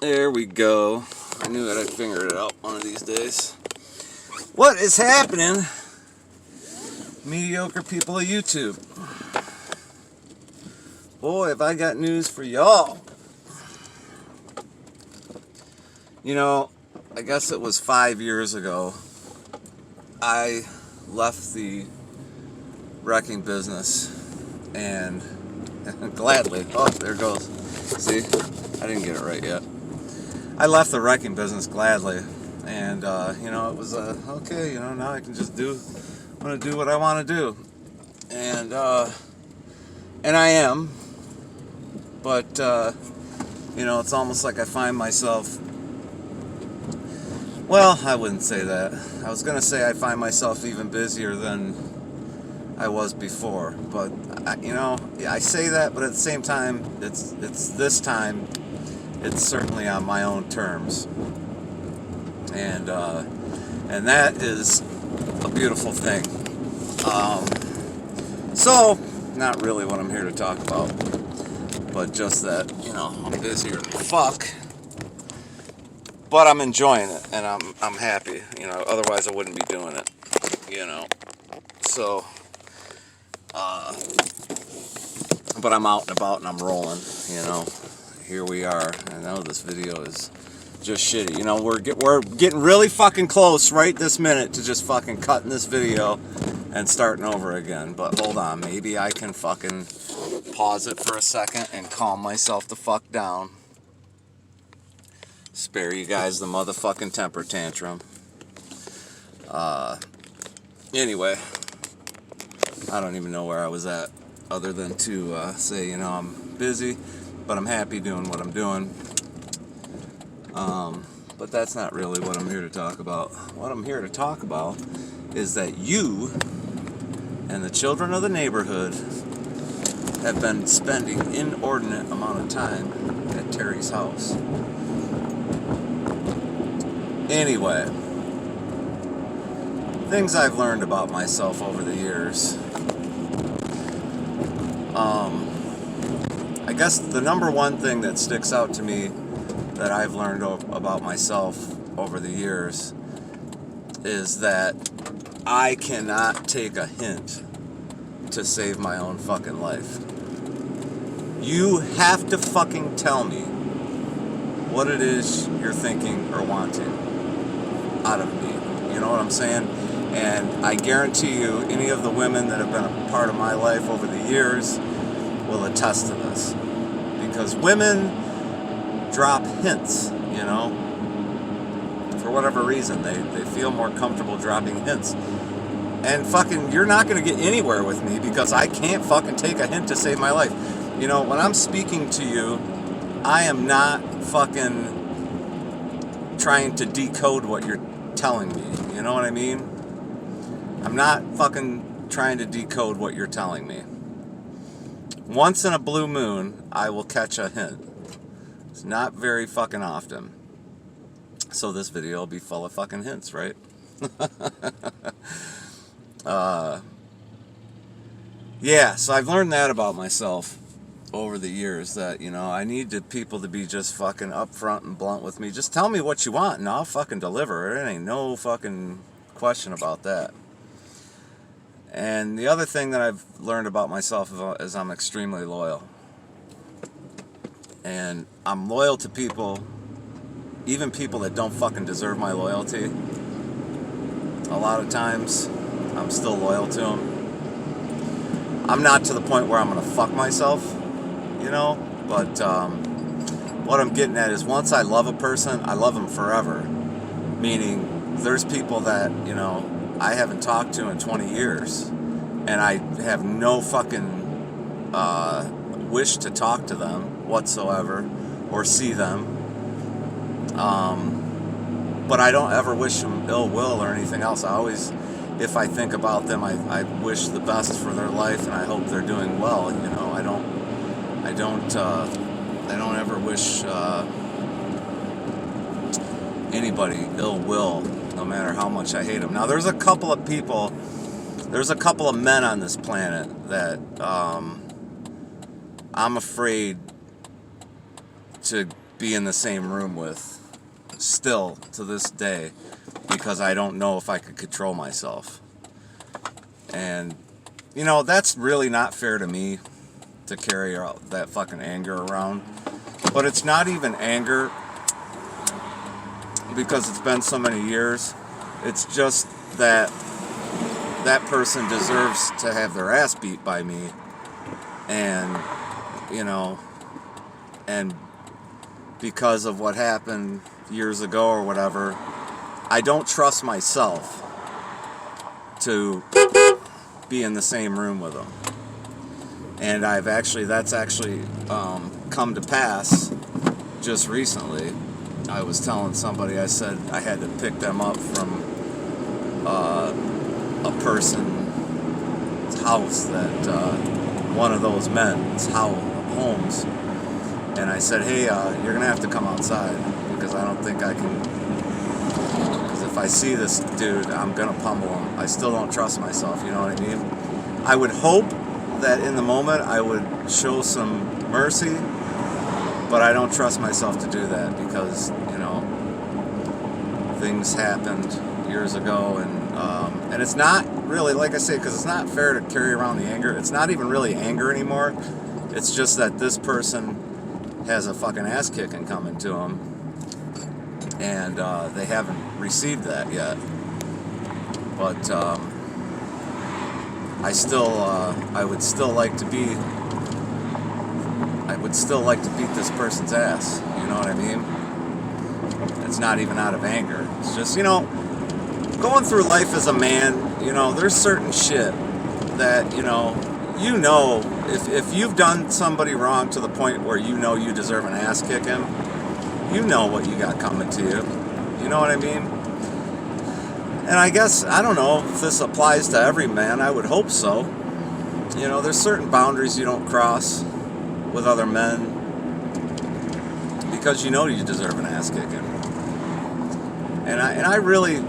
There we go. I knew that I'd figure it out one of these days. What is happening, mediocre people of YouTube? Boy, have I got news for y'all. You know, I guess it was 5 years ago, I left the wrecking business, and gladly. Oh, there it goes. See, I didn't get it right yet. I left the wrecking business gladly, and you know, it was okay. You know, now I can just I'm gonna do what I want to do, and I am. But you know, it's almost like I find myself. Well, I wouldn't say that. I was gonna say I find myself even busier than I was before, but you know, I say that, but at the same time, it's this time, it's certainly on my own terms, and that is a beautiful thing. So, not really what I'm here to talk about, but just that, you know, I'm busier than fuck, but I'm enjoying it, and I'm happy. You know, otherwise I wouldn't be doing it. You know, so. But I'm out and about and I'm rolling, you know. Here we are. I know this video is just shitty. You know, we're getting really fucking close right this minute to just fucking cutting this video and starting over again. But hold on, maybe I can fucking pause it for a second and calm myself the fuck down. Spare you guys the motherfucking temper tantrum. Anyway, I don't even know where I was at, other than to say, you know, I'm busy, but I'm happy doing what I'm doing. But that's not really what I'm here to talk about. What I'm here to talk about is that you and the children of the neighborhood have been spending inordinate amount of time at Terry's house. Anyway, things I've learned about myself over the years. I guess the number one thing that sticks out to me that I've learned about myself over the years is that I cannot take a hint to save my own fucking life. You have to fucking tell me what it is you're thinking or wanting out of me. You know what I'm saying? And I guarantee you, any of the women that have been a part of my life over the years will attest to this. Because women drop hints, you know. For whatever reason, they feel more comfortable dropping hints. And fucking, you're not going to get anywhere with me because I can't fucking take a hint to save my life. You know, when I'm speaking to you, I am not fucking trying to decode what you're telling me. You know what I mean? I'm not fucking trying to decode what you're telling me. Once in a blue moon, I will catch a hint. It's not very fucking often. So this video will be full of fucking hints, right? Yeah, so I've learned that about myself over the years, that, you know, I need people to be just fucking upfront and blunt with me. Just tell me what you want and I'll fucking deliver. There ain't no fucking question about that. And the other thing that I've learned about myself is I'm extremely loyal. And I'm loyal to people, even people that don't fucking deserve my loyalty. A lot of times, I'm still loyal to them. I'm not to the point where I'm gonna fuck myself, you know, but what I'm getting at is, once I love a person, I love them forever. Meaning, there's people that, you know, I haven't talked to in 20 years, and I have no fucking wish to talk to them whatsoever or see them. But I don't ever wish them ill will or anything else. I always, if I think about them, I wish the best for their life, and I hope they're doing well. You know, I don't ever wish anybody ill will, no matter how much I hate them. Now, there's a couple of men on this planet that I'm afraid to be in the same room with still to this day, because I don't know if I could control myself. And you know, that's really not fair to me to carry that fucking anger around. But it's not even anger because it's been so many years. It's just that that person deserves to have their ass beat by me. And, you know, and because of what happened years ago or whatever, I don't trust myself to be in the same room with them. And that's actually come to pass just recently. I was telling somebody, I said I had to pick them up from a person's house that one of those men's homes, and I said, hey, you're gonna have to come outside because I don't think I can, because if I see this dude, I'm gonna pummel him. I still don't trust myself, you know what I mean? I would hope that in the moment I would show some mercy, but I don't trust myself to do that because, you know, things happened years ago, and it's not really, like I say, because it's not fair to carry around the anger. It's not even really anger anymore. It's just that this person has a fucking ass kicking coming to them, and they haven't received that yet. But I would still like to beat this person's ass. You know what I mean? It's not even out of anger. It's just, you know, going through life as a man, you know, there's certain shit that, you know, if you've done somebody wrong to the point where you know you deserve an ass kicking, you know what you got coming to you. You know what I mean? And I guess, I don't know if this applies to every man. I would hope so. You know, there's certain boundaries you don't cross with other men because you know you deserve an ass kicking. And I really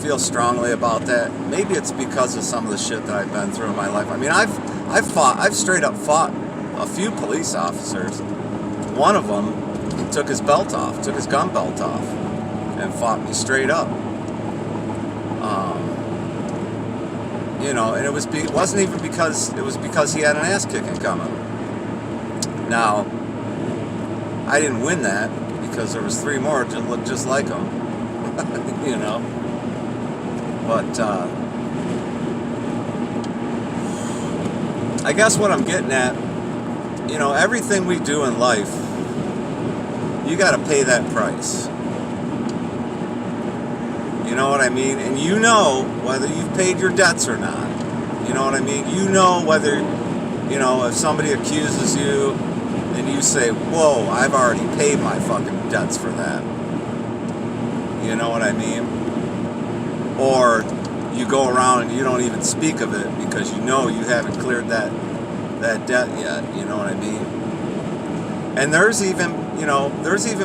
feel strongly about that. Maybe it's because of some of the shit that I've been through in my life. I mean, I've straight up fought a few police officers. One of them took his gun belt off, and fought me straight up. You know, and it wasn't even because, it was because he had an ass kicking coming. Now, I didn't win that because there was 3 more that looked just like him. You know, but I guess what I'm getting at, you know, everything we do in life, you got to pay that price. You know what I mean? And you know whether you've paid your debts or not. You know what I mean? You know whether, you know, if somebody accuses you and you say, whoa, I've already paid my fucking debts for that. You know what I mean? Or you go around and you don't even speak of it because you know you haven't cleared that debt yet. You know what I mean? And there's even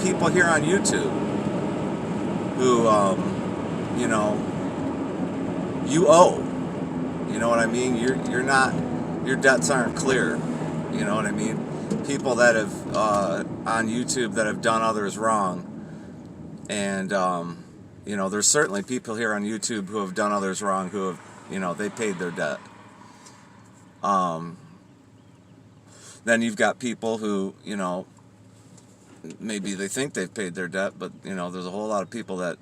people here on YouTube who, you know, you owe. You know what I mean? You're not, your debts aren't clear. You know what I mean? People that have on YouTube that have done others wrong, and you know, there's certainly people here on YouTube who have done others wrong who have, you know, they paid their debt. Then you've got people who, you know, maybe they think they've paid their debt, but, you know, there's a whole lot of people that,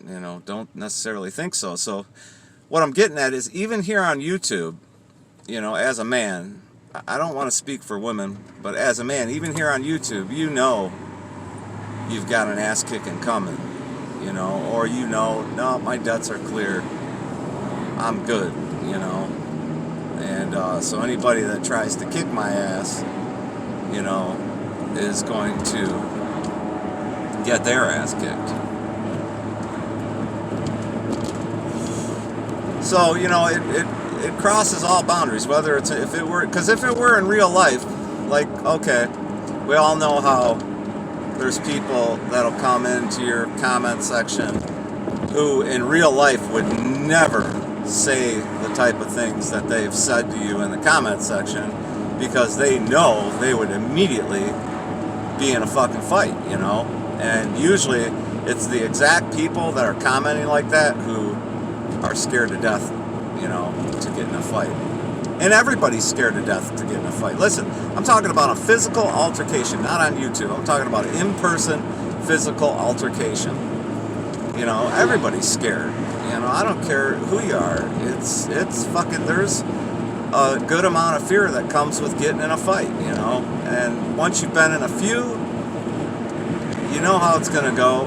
you know, don't necessarily think so. So what I'm getting at is, even here on YouTube, you know, as a man, I don't want to speak for women, but as a man, even here on YouTube, you know you've got an ass kicking coming, you know, or you know, no, my debts are clear, I'm good, you know. And so anybody that tries to kick my ass, you know, is going to get their ass kicked. So, you know, it crosses all boundaries, whether it's, because if it were in real life, like, okay, we all know how there's people that'll come into your comment section who in real life would never say the type of things that they've said to you in the comment section, because they know they would immediately be in a fucking fight, you know? And usually it's the exact people that are commenting like that who are scared to death, you know, to get in a fight. And everybody's scared to death to get in a fight. Listen, I'm talking about a physical altercation, not on YouTube. I'm talking about an in-person physical altercation. You know, everybody's scared. You know, I don't care who you are. It's fucking, there's a good amount of fear that comes with getting in a fight, you know. And once you've been in a few, you know how it's gonna go.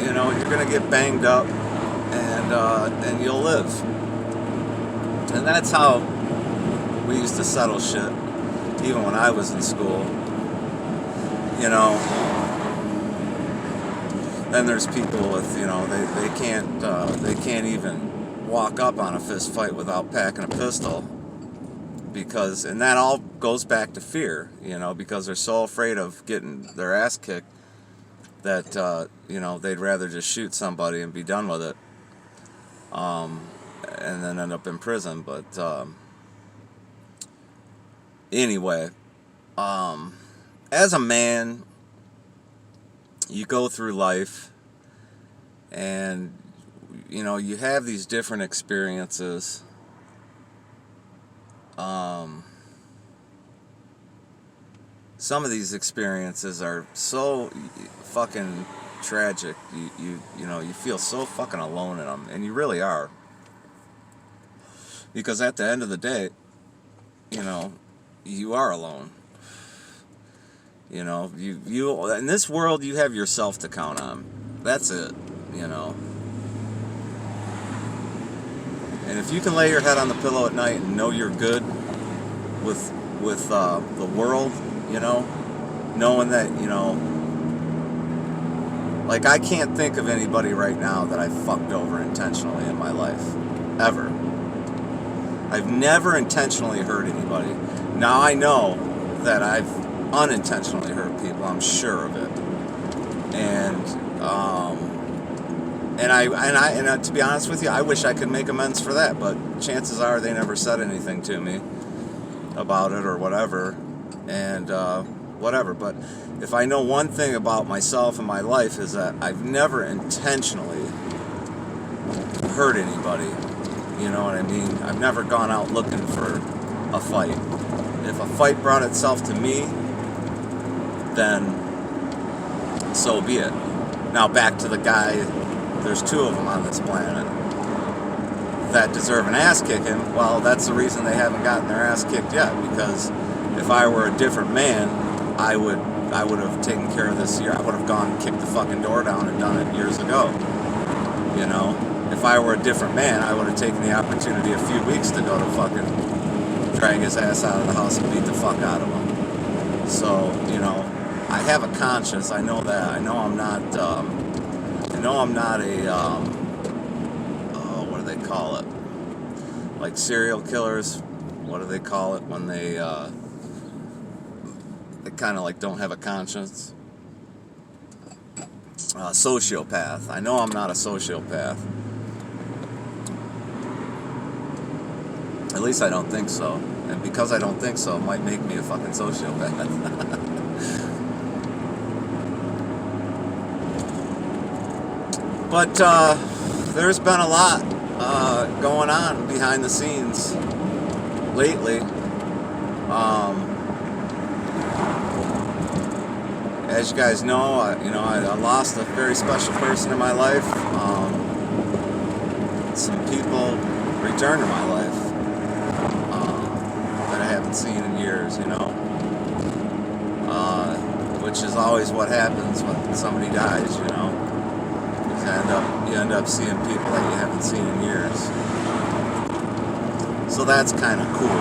You know, you're gonna get banged up, and you'll live. And that's how we used to settle shit, even when I was in school. You know. Then there's people with, you know, they can't even walk up on a fist fight without packing a pistol, because, and that all goes back to fear, you know, because they're so afraid of getting their ass kicked that you know, they'd rather just shoot somebody and be done with it, and then end up in prison. But anyway, as a man, you go through life and, you know, you have these different experiences. Some of these experiences are so fucking tragic. You know, you feel so fucking alone in them, and you really are. Because at the end of the day, you know, you are alone. You know, you in this world, you have yourself to count on. That's it, you know. And if you can lay your head on the pillow at night and know you're good with the world, you know, knowing that, you know, like, I can't think of anybody right now that I fucked over intentionally in my life, ever. I've never intentionally hurt anybody. Now I know that I've unintentionally hurt people, I'm sure of it, and to be honest with you, I wish I could make amends for that, but chances are they never said anything to me about it or whatever, and whatever. But if I know one thing about myself and my life, is that I've never intentionally hurt anybody. You know what I mean? I've never gone out looking for a fight. If a fight brought itself to me, then so be it. Now back to the guy, there's two of them on this planet that deserve an ass kicking. Well, that's the reason they haven't gotten their ass kicked yet, because if I were a different man, I would have taken care of this year. I would have gone and kicked the fucking door down and done it years ago. You know, if I were a different man, I would have taken the opportunity a few weeks to go to fucking drag his ass out of the house and beat the fuck out of him. So, you know, I have a conscience. I know that. I know I'm not a, what do they call it? Like serial killers. What do they call it when they kind of like don't have a conscience? Sociopath. I know I'm not a sociopath. At least I don't think so. And because I don't think so, it might make me a fucking sociopath. But there's been a lot going on behind the scenes lately. As you guys know, I lost a very special person in my life. Some people returned to my life that I haven't seen in years, you know. Which is always what happens when somebody dies, you know. You end up seeing people that you haven't seen in years. So that's kind of cool.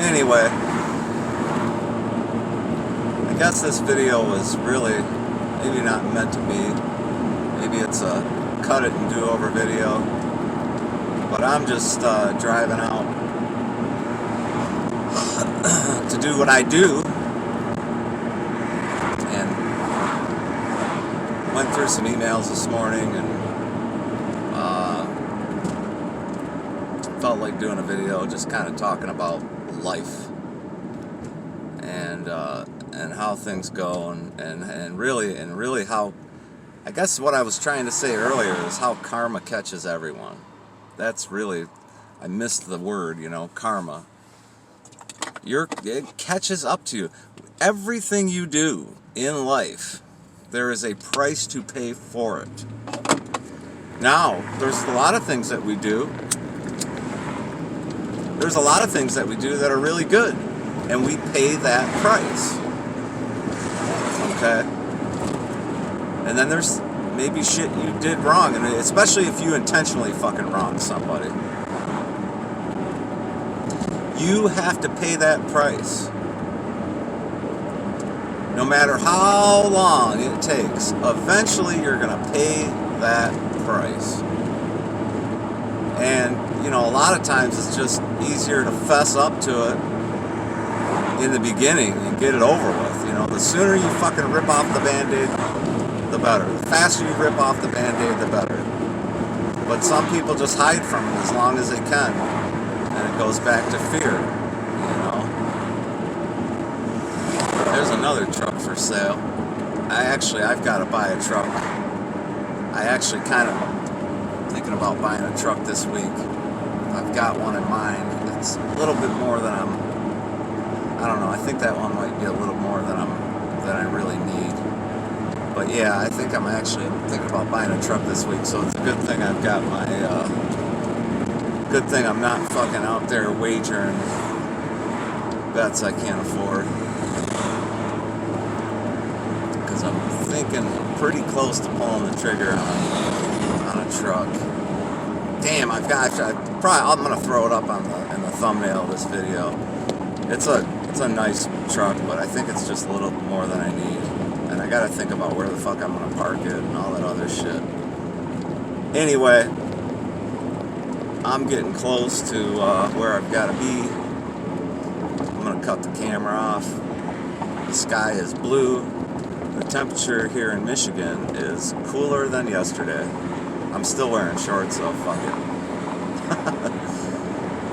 Anyway, I guess this video was really maybe not meant to be. Maybe it's a cut it and do over video. But I'm just driving out to do what I do, and went through some emails this morning and felt like doing a video just kind of talking about life and how things go and really how, I guess what I was trying to say earlier is how karma catches everyone. That's really, I missed the word, karma. It catches up to you. Everything you do in life, there is a price to pay for it. Now, there's a lot of things that we do. There's a lot of things that we do that are really good, and we pay that price. Okay? And then there's maybe shit you did wrong, and especially if you intentionally fucking wronged somebody. You have to pay that price. No matter how long it takes, eventually you're going to pay that price. And, a lot of times it's just easier to fess up to it in the beginning and get it over with. The sooner you fucking rip off the Band-Aid, the better. The faster you rip off the Band-Aid, the better. But some people just hide from it as long as they can. And it goes back to fear, There's another truck for sale. I've got to buy a truck. I actually kind of thinking about buying a truck this week. I've got one in mind. It's a little bit more than I don't know, I think that one might be a little more than I really need. But yeah, I think I'm actually thinking about buying a truck this week, so it's a good thing I've got my, good thing I'm not fucking out there wagering bets I can't afford. Because I'm thinking pretty close to pulling the trigger on a truck. Damn, I'm gonna throw it up in the thumbnail of this video. It's a nice truck, but I think it's just a little more than I need. And I gotta think about where the fuck I'm gonna park it and all that other shit. Anyway, I'm getting close to where I've gotta be. I'm gonna cut the camera off. The sky is blue. The temperature here in Michigan is cooler than yesterday. I'm still wearing shorts, so fuck it.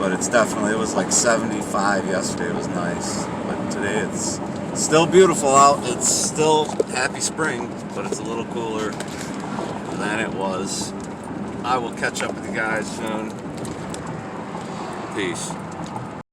But it was like 75 yesterday. It was nice. But today it's still beautiful out. It's still happy spring, but it's a little cooler than it was. I will catch up with you guys soon. Peace.